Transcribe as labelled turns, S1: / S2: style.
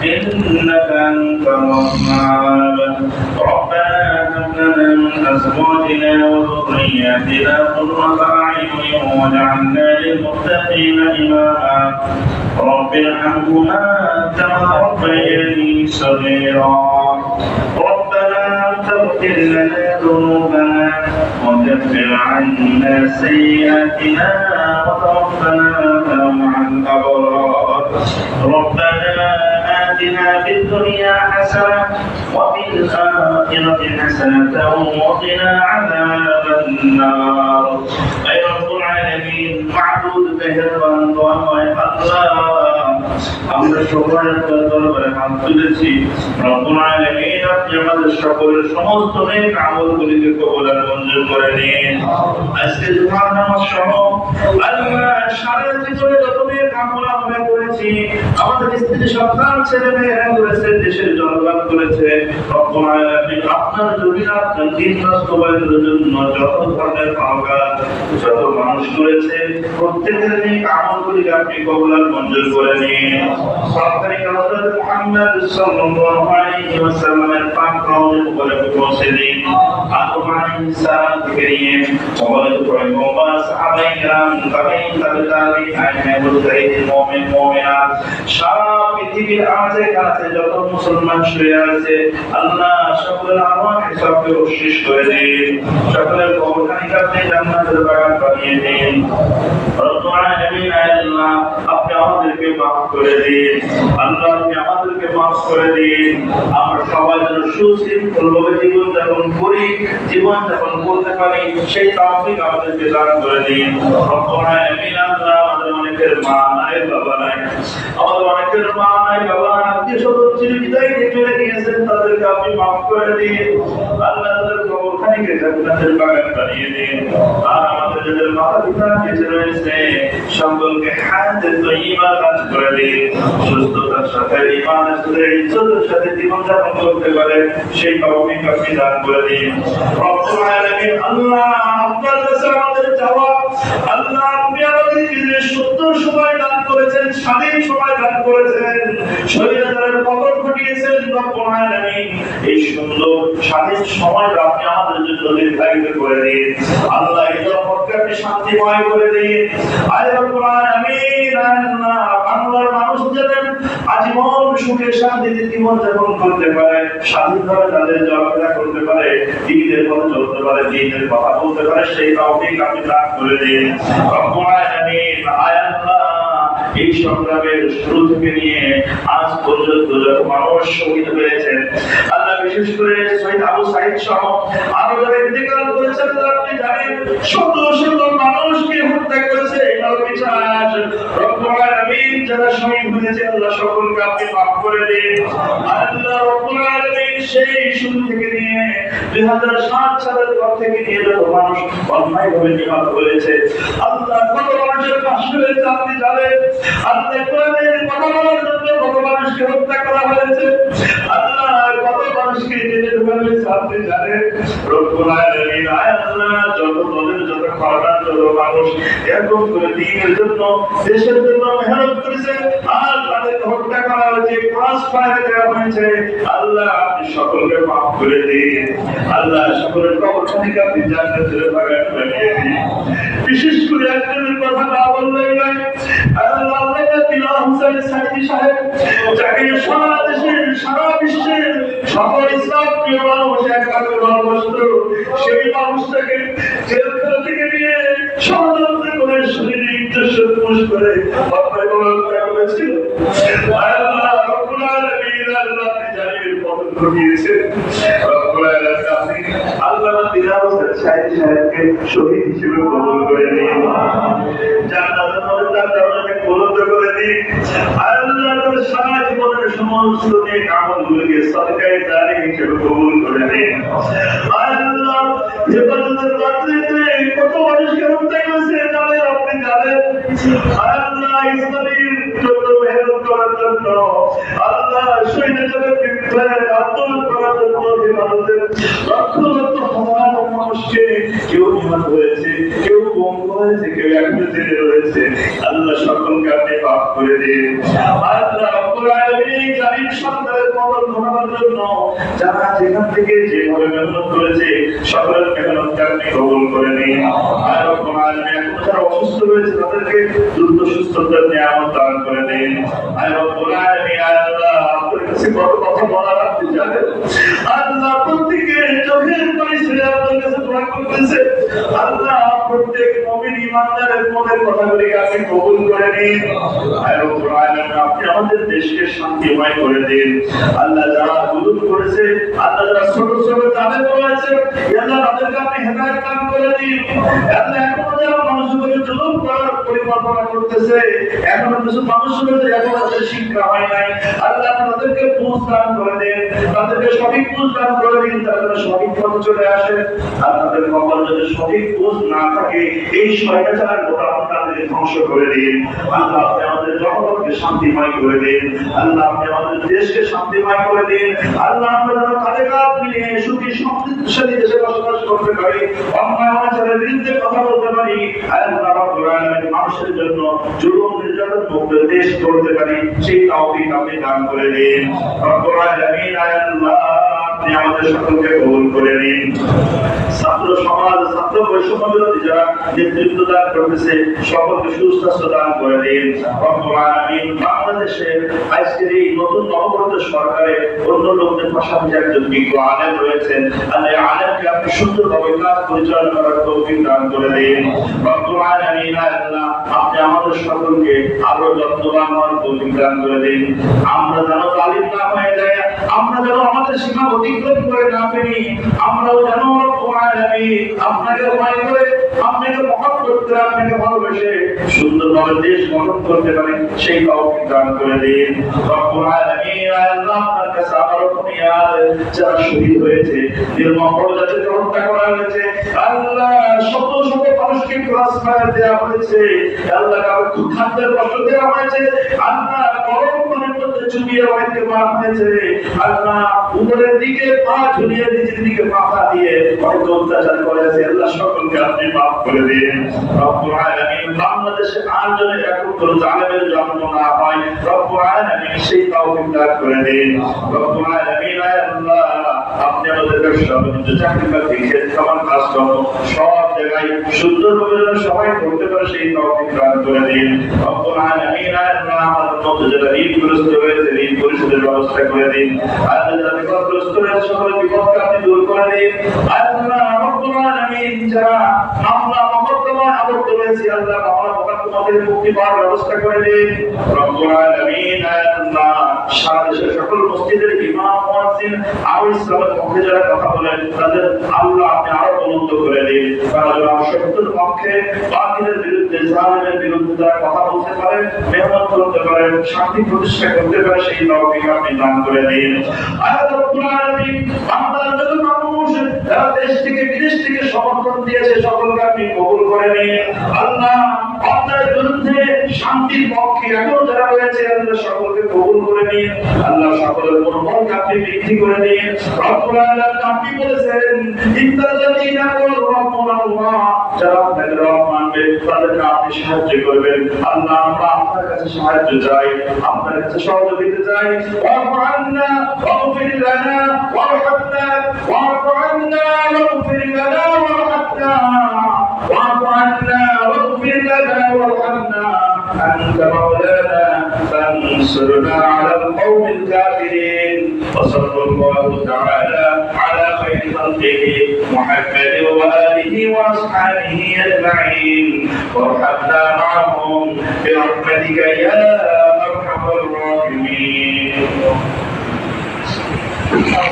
S1: إنك أنت الوهاب ربنا هب لنا من أزواجنا وذرياتنا قرة أعين واجعلنا للمتقين إماما رب ارحمهما كما ربياني صغيرا ربنا تغفر لنا ذنوبنا وكفر عنا سيئاتنا وتوفنا مع الأبرار ربنا آتنا في الدنيا حسنة وفي الآخرة حسنة وقنا عذاب النار أي رب العالمين معبود بهربان وأموي الله আমরা সবাই আপনার দরবারে হাত তুলেছি রব্বুল আলামিন আপনি আমাদের সকলের সমস্ত নেক আমলগুলিকে কবুল আর মঞ্জুর করে নিন আজকে জুমার নামাজ সহ আল্লাহ সারা জীবনে যত নেক আমল আমরা করেছি আমাদের স্ত্রী সন্তান ছেলে মেয়েরা করেছে দেশের জনগণ করেছে রব্বুল আলামিন আপনার জমিন আপনার দিন বাস্তবায়নের জন্য যত ধরনের পাওয়ার যত মানুষ করেছে প্রত্যেকের নেক আমলগুলিকে আপনি কবুল আর মঞ্জুর করে নিন সরকারি হযরত মুহাম্মদ সাল্লাল্লাহু আলাইহি ওয়াসাল্লামের পাক রওজা মুবারকে পৌঁছে দিন আদম আলাইহিস সালাম থেকে নিয়ে ওয়ালাদ পয়গম্বর সাহাবায়ে কেরাম তাবেঈন আইয়ুব সাইয়্যিদ মুমিন মুমিনাত সারা পৃথিবীর আজে কাছে যত মুসলমান শুয়ে আছে আল্লাহ সকলের আরওয়াহ হিসাবকে বর্ষিশ করে দিন সকলের কবরখানিকে আপনি জান্নাতের বাগান বানিয়ে দিন রব্বুল আলামিন আল্লাহ আপনি আমাদেরকে মাফ করে দিন আল্লাহ আপনি আমাদেরকে মাফ করে দিন আমরা সবাই যেন সুশৃঙ্খলভাবে জীবন যাপন করি জীবন যাপন করতে পারি সেই তৌফিক আমাদেরকে দান করে দিন রব্বুল আলামিন আল্লাহ আমাদের অনেকের মা নাই বাবা নাই আমাদের অনেকের মা নাই বাবা নাই আত্মীয় স্বজন চির বিদায় নিয়ে চলে গিয়েছেন তাদেরকে আপনি মাফ করে দিন আল্লাহ তাদের কবরখানিকে জান্নাতের বাগান বানিয়ে দিন আর আমাদের যাদের মাতা পিতা বেঁচে রয়েছে সকলকে হায়াতে তয়্যিবা দান করে দিন সুস্থতার সাথে ঈমানের সাথে ইজ্জতের সাথে জীবন যাপন করতে পারে সেই তৌফিক আপনি দান করে দিন রব্বুল আলামিন আল্লাহ আপনার কাছে আমাদের চাওয়া আল্লাহ আপনি আমাদেরকে যে সুন্দর সময় দান করেছেন স্বাধীন সময় দান করেছেন শরীয়তের পতন ঘটিয়েছেন রব্বুল আলামিন এই সুন্দর স্বাধীন সময়টা আপনি আমাদের জন্য দীর্ঘায়িত করে দিন আল্লাহ এই জগৎকে আপনি শান্তিময় করে দিন আয় রব্বুল আলামিন আল্লাহ বাংলার মানুষ যেন আজীবন সুখে শান্তিতে জীবন যাপন করতে পারে স্বাধীনভাবে তাদের চলাফেরা করতে পারে দিনের পথে চলতে পারে দিনের কথা বলতে পারে সেই তৌফিক আপনি দান করে দিন রব্বুল আলামিন আয় আল্লাহ এই সংগ্রামের শুরু থেকে নিয়ে আজ পর্যন্ত যত মানুষ শহীদ হয়েছেন আল্লাহ বিশেষ করে শহীদ আবু সাঈদ সহ আরো যারা ইন্তেকাল করেছেন আপনি জানেন শত শত মানুষকে হত্যা করেছে এটাও বিশ্বাস রব্বুল আলামিন যারা শহীদ হয়েছে আল্লাহ সকলকে আপনি মাফ করে দিন আল্লাহ রব্বুল আলামিন সেই শুরু থেকে নিয়ে 2007 সালের পর থেকে নিয়ে যত মানুষ অন্যায়ভাবে নিহত হয়েছে আল্লাহ কত মানুষের কষ্ট হয়েছে আপনি জানেন আল্লাহ কোরআনের কথা বলার জন্য কত মানুষকে হত্যা করা হয়েছে আল্লাহ কত মানুষকে জেলে ঢোকানো হয়েছে আপনি জানেন রব্বুল আলামিন আল্লাহ যত দলের যত খাওয়ার যত মানুষ এরকম করে দিনের জন্য দেশের জন্য মেহনত করেছে আর তাদেরকে হত্যা করা হয়েছে ক্রস ফায়ার করা হয়েছে আল্লাহ আপনি সকলকে মাফ করে দিন আল্লাহ সকলের কবরখানিকে আপনি জান্নাতের বাগান বানিয়ে দিন বিশেষ করে একজনের কথা না বললেই নয় আল্লাহ বিল্লাহ হুসাইন সাইদি সাহেব যাকে সারা দেশের সারা বিশ্বের সকল ইসলাম প্রিয় মানুষ একমাত্র ভালোবাসত সেই মানুষটাকে জেলখানা থেকে নিয়ে ষড়যন্ত্র করে শারীরিক দুঃসম্পূর্ণ করে হত্যা করা হয়েছিল আল্লাহ রব্বুল আলামিন আল্লাহ আপনি জানেন পতন ঘটিয়েছেন রব্বুল আলামিন আপনি আল্লাহ বিল্লাহ হুসাইন সাইদি সাহেবকে শহীদ হিসেবে কবুল করে নিন জান্নাতের মধ্যে তার দরজাকে বুলন্দ করে দিন আল্লাহ তার সারা জীবনের সমস্ত নেক আমলগুলোকে সদকায়ে জারি হিসেবে কবুল করে দিন আল্লাহ হেফাজতের রাত্রিতে কত মানুষকে হত্যা করেছে জানেন আপনি জানেন আল্লাহ ইসলামের জন্য মেহনত করার জন্য আল্লাহ শহীদের জন্য বিপ্লবের আন্দোলন করার জন্য হেফাজতের লক্ষ লক্ষ হাজার মানুষকে কেউ নিহত হয়েছে কেউ বন্ধ হয়েছে কেউ একটু জেলে রয়েছে আল্লাহ সকলকে আপনি মাফ করে দিন আল্লাহ আলামিন সন্তানের কবর ঘটানোর জন্য যারা যেখান থেকে যেভাবে মেহনত করেছে সকলের মেহনতকে আপনি কবুল করে নিন। আর রব্বুল আলামিন এখন যারা অসুস্থ রয়েছে তাদেরকে দ্রুত সুস্থতার নিয়ামত দান করে দিন। আর রব্বুল আলামিন আল্লাহ আপনার কাছে কত কথা বলার আপনি জানেন। আল্লাহ প্রত্যেকে চোখের পানি ছেড়ে আপনার কাছে দোয়া করতেছে। আল্লাহ প্রত্যেক মুমিন ইমানদারের মনের কথাগুলিকে আপনি কবুল করে নিন। আর রব্বুল আলামিন আপনি আমাদের দেশকে শান্তিময় করে দিন। আল্লাহ যারা জুলুম করেছে, আল্লাহ যারা ছোট ছোট জালেম রয়েছে, আল্লাহ তাদেরকে আপনি হেদায়েত দান করে দিন। আল্লাহ এখনো যারা মানুষের উপরে জুলুম করার পরিকল্পনা করতেছে, এখনো কিছু মানুষ রয়েছে এখনো তাদের শিক্ষা হয় নাই, আল্লাহ তাদেরকে বুঝ দান করে দিন, তাদেরকে সঠিক বুঝ দান করে দিন, তাদের সঠিক পথে চলে আসে। আর তাদের কপাল যদি সঠিক বুঝ না থাকে, এই স্বৈরাচারের গোলাম তাদেরকে ধ্বংস করে দিন। আল্লাহ আপনি আমাদের জনগণকে শান্তিময় করে দিন। আল্লাহ আপনি আমাদের দেশকে শান্তিময় করে দিন। আল্লাহ আমরা কাঁধে কাঁধ মিলিয়ে সুখী সমৃদ্ধশালী দেশে বসবাস করতে পারি, অন্যায় অনাচারের বিরুদ্ধে কথা বলতে পারি। আল্লাহ রাব্বুল আলামিন মানুষের জন্য জুলুম নির্যাতন মুক্ত দেশ করতে পারি, সেই তৌফিক আপনি দান করে দিন। রব্বুল আলামিন আল্লাহ আপনি আমাদের সকলকে কবুল করে নিন। ছাত্র সমাজ, ছাত্র বৈষম্য বিরোধী যারা নেতৃত্ব দান করতেছে সকলকে সুস্বাস্থ্য দান করে দিন। রব্বুল আলামিন বাংলাদেশে আজকের এই নতুন নবগঠিত সরকারে অন্য লোকদের পাশাপাশি একজন বিজ্ঞ আলেম রয়েছেন, আল্লাহ আলেমকে আপনি সুন্দরভাবে কাজ পরিচালনা করার তৌফিক দান করে দিন। রব্বুল আলামিন আল্লাহ আপনি আমাদের সকলকে আরো যত্নবান হওয়ার তৌফিক দান করে দিন। আমরা যেন জালিম না হয়ে যাই, আমরা যেন আমাদের সীমা অতিক্রম করে না ফেলি, আমরাও যেন রব্বুল আলামিন আপনাকে ভয় করে, আপনাকে মহব্বত করে, আপনাকে ভালোবেসে সুন্দরভাবে দেশ গঠন করতে পারি, সেই তৌফিক দান করে দিন। রব্বুল আলামিন আল্লাহ আপনার কাছে আবারও ফরিয়াদ, যারা শহীদ হয়েছে, নির্মম যাদেরকে হত্যা করা হয়েছে, আল্লাহ শত শত মানুষকে ক্রস ফায়ার দেওয়া হয়েছে, আল্লাহ কাউকে খাদ্যের কষ্ট দেওয়া হয়েছে, আল্লাহ গরম পানির মধ্যে চুবিয়ে রাখতে মারা হয়েছে, আল্লাহ উপরের দিকে পা ঝুলিয়ে নিচের দিকে মাথা দিয়ে অনেক অত্যাচার করেছে, আল্লাহ সকলকে আপনি মাফ করে দিন। রব্বুল আলামিন বাংলাদেশে আর যেন এরকম কোন জালেমের জন্ম না হয়, রব্বুল আলামিন সেই তৌফিক দান করে দিন। রব্বুল আলামিন আল্লাহ আপনি আমাদের ব্যবসা বাণিজ্য চাকরি বাকরি ক্ষেত খামার কাজকর্ম সব জায়গায় সুন্দরভাবে যেন সবাই করতে পারে, সেই তৌফিক দান করে দিন। রব্বুল আলামিন আল্লাহ আমাদের মধ্যে যারা ঋণগ্রস্ত হয়েছে ঋণ পরিশোধের ব্যবস্থা করে দিন। আল্লাহ যারা বিপদগ্রস্ত হয়েছে সকলের বিপদকে আপনি দূর করে দিন। আল্লাহ রব্বুল আলামিন যারা মামলা মোকদ্দমায় আবদ্ধ রয়েছে, আল্লাহ মামলা মোকদ্দমাদের মুক্তি পাওয়ার ব্যবস্থা করে দিন। রব্বুল আলামিন আল্লাহ সারা দেশের সকল মসজিদের ইমাম মুয়াজ্জিন আর ইসলামের পক্ষে যারা কথা বলেন তাদের আল্লাহ আপনি আরো বুলন্দ করে দিন। তারা যেন সত্যের পক্ষে, বাতিলের বিরুদ্ধে, জালেমের বিরুদ্ধে যারা কথা বলতে পারে, মেহনত করতে পারে, শান্তি প্রতিষ্ঠা করতে পারে, সেই তৌফিক আপনি দান করে দিন। আল্লাহ রব্বুল আলামিন বাংলার যত মানুষ যারা দেশ থেকে বিদেশ থেকে সমর্থন দিয়েছে সকলকে আপনি কবুল করে নিন। আল্লাহ আপনার বিরুদ্ধে শান্তির পক্ষে এখন যারা রয়েছে আল্লাহ সকলকে কবুল করে নিন। আল্লাহ সকলের মনোবলকে আপনি বৃদ্ধি করে নিন। রব্বুল আলামিন আপনি বলেছেন ইন্নাল্লাযীনা রাব্বুনাল্লাহ, যারা আপনাকে রব মানবে তাদেরকে আপনি সাহায্য করবেন। আল্লাহ আমরা আপনার কাছে সাহায্য চাই, আপনার কাছে সহযোগিতা চাই। ওয়াফু আন্না ওয়াগফির লানা ওয়ারহামনা, ওয়াফু আন্না ওয়াগফির লানা ওয়ারহামনা, ওয়াফু আন্না ওয়াগফির লানা ওয়ারহামনা, أنت مولانا فانصرنا على القوم الكافرين. وصلى الله تعالى على خير خلقه محمد وآله وأصحابه أجمعين، وارحمنا معهم برحمتك يا أرحم الراحمين.